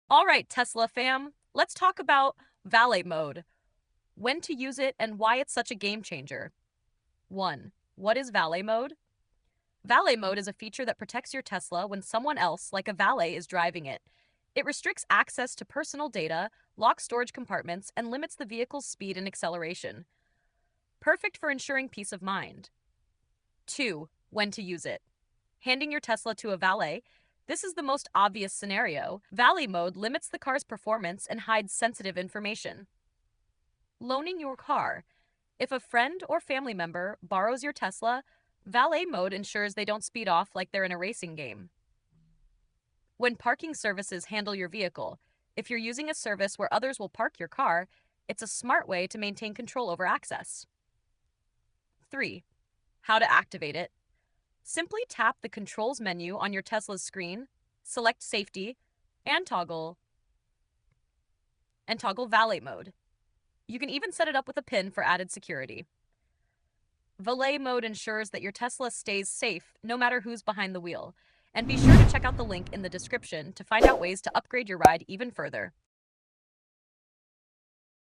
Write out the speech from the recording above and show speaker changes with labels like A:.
A: All right, Tesla fam, let's talk about valet mode, when to use it, and why it's such a game changer. 1. What is valet mode? Valet mode is a feature that protects your Tesla when someone else, like a valet, is driving it. It restricts access to personal data, locks storage compartments, and limits the vehicle's speed and acceleration. Perfect for ensuring peace of mind. 2. When to use it. Handing your Tesla to a valet. This is the most obvious scenario. Valet mode limits the car's performance and hides sensitive information. Loaning your car. If a friend or family member borrows your Tesla, valet mode ensures they don't speed off like they're in a racing game. When parking services handle your vehicle. If you're using a service where others will park your car, it's a smart way to maintain control over access. 3. How to activate it. Simply tap the controls menu on your Tesla's screen, select safety, and toggle valet mode. You can even set it up with a pin for added security. Valet mode ensures that your Tesla stays safe no matter who's behind the wheel. And be sure to check out the link in the description to find out ways to upgrade your ride even further.